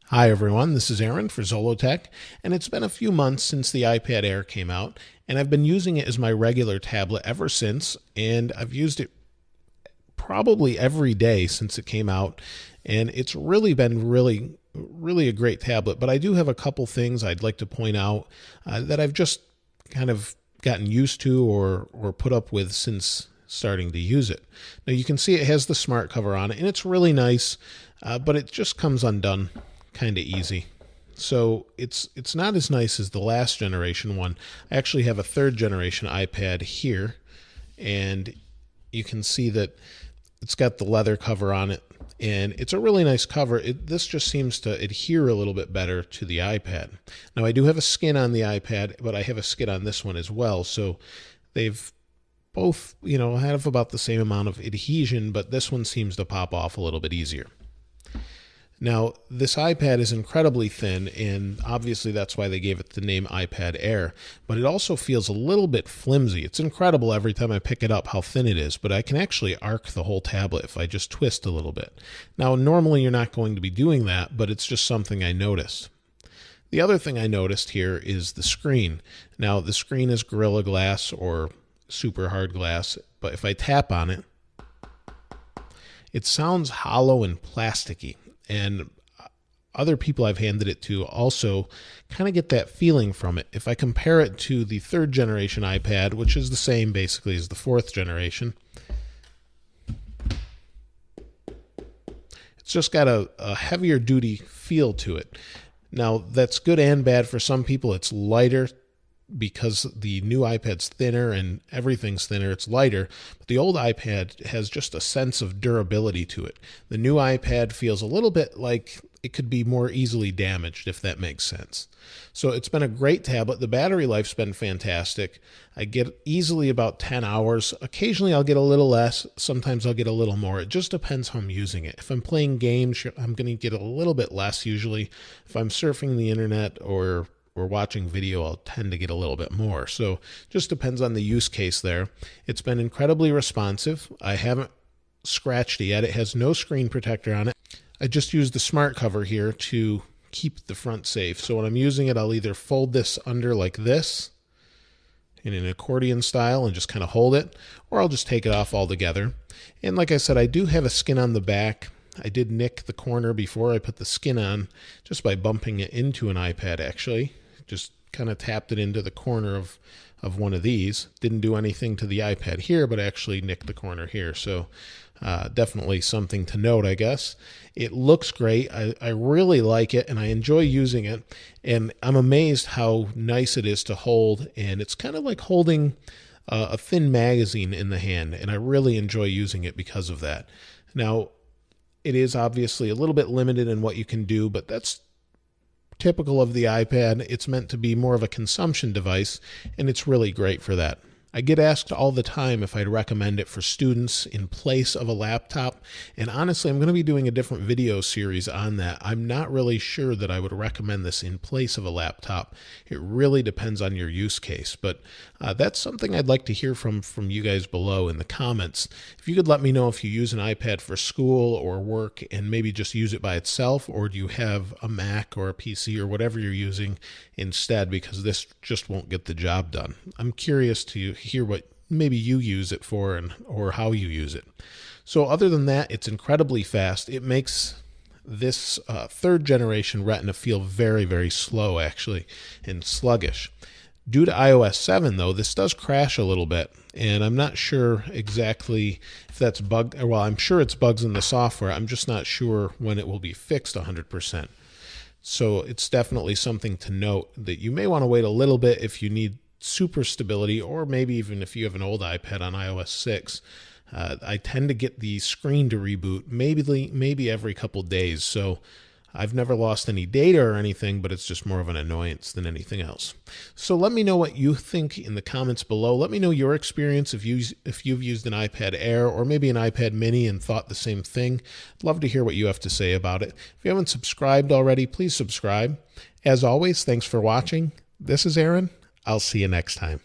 Hi everyone, this is Aaron for Zollotech, and it's been a few months since the iPad Air came out, and I've been using it as my regular tablet ever since, and I've used it probably every day since it came out, and it's really been really a great tablet. But I do have a couple things I'd like to point out that I've just kind of gotten used to or put up with since starting to use it. Now you can see it has the smart cover on it, and it's really nice, but it just comes undone kind of easy. So it's not as nice as the last generation one. I actually have a third generation iPad here, and you can see that it's got the leather cover on it, and it's a really nice cover. This just seems to adhere a little bit better to the iPad. Now I do have a skin on the iPad, but I have a skin on this one as well, so they've both, have about the same amount of adhesion, but this one seems to pop off a little bit easier. Now, this iPad is incredibly thin, and obviously that's why they gave it the name iPad Air, but it also feels a little bit flimsy. It's incredible every time I pick it up how thin it is, but I can actually arc the whole tablet if I just twist a little bit. Now, normally you're not going to be doing that, but it's just something I noticed. The other thing I noticed here is the screen. Now, the screen is Gorilla Glass or super hard glass, but if I tap on it, it sounds hollow and plasticky. And other people I've handed it to also kind of get that feeling from it. If I compare it to the third generation iPad, which is the same basically as the fourth generation, it's just got a heavier duty feel to it. Now, that's good and bad. For some people, it's lighter because the new iPad's thinner and everything's thinner, it's lighter. But the old iPad has just a sense of durability to it. The new iPad feels a little bit like it could be more easily damaged, if that makes sense. So it's been a great tablet. The battery life's been fantastic. I get easily about 10 hours. Occasionally I'll get a little less. Sometimes I'll get a little more. It just depends how I'm using it. If I'm playing games, I'm going to get a little bit less usually. If I'm surfing the internet or watching video, I'll tend to get a little bit more. So just depends on the use case there. It's been incredibly responsive. I haven't scratched it yet. It has no screen protector on it. I just used the smart cover here to keep the front safe. So when I'm using it, I'll either fold this under like this in an accordion style and just kind of hold it, or I'll just take it off altogether. And like I said, I do have a skin on the back. I did nick the corner before I put the skin on just by bumping it into an iPad actually. Just kind of tapped it into the corner of one of these. Didn't do anything to the iPad here, but actually nicked the corner here. So definitely something to note, I guess. It looks great. I really like it, and I enjoy using it. And I'm amazed how nice it is to hold. And it's kind of like holding a thin magazine in the hand. And I really enjoy using it because of that. Now, it is obviously a little bit limited in what you can do, but that's typical of the iPad. It's meant to be more of a consumption device, and it's really great for that. I get asked all the time if I'd recommend it for students in place of a laptop, and honestly, I'm going to be doing a different video series on that. I'm not really sure that I would recommend this in place of a laptop. It really depends on your use case, but that's something I'd like to hear from you guys below in the comments. If you could let me know if you use an iPad for school or work and maybe just use it by itself, or do you have a Mac or a PC or whatever you're using instead, because this just won't get the job done. I'm curious to hear what maybe you use it for or how you use it. So other than that, it's incredibly fast. It makes this third generation Retina feel very slow actually and sluggish. Due to iOS 7 though, this does crash a little bit, and I'm not sure exactly if that's bug. Well, I'm sure it's bugs in the software. I'm just not sure when it will be fixed 100%. So it's definitely something to note that you may want to wait a little bit if you need super stability, or maybe even if you have an old iPad on iOS 6. I tend to get the screen to reboot maybe every couple days. So I've never lost any data or anything, but it's just more of an annoyance than anything else. So let me know what you think in the comments below. Let me know your experience if you've used an iPad Air or maybe an iPad mini and thought the same thing. I'd love to hear what you have to say about it. If you haven't subscribed already, please subscribe. As always, thanks for watching. This is Aaron. I'll see you next time.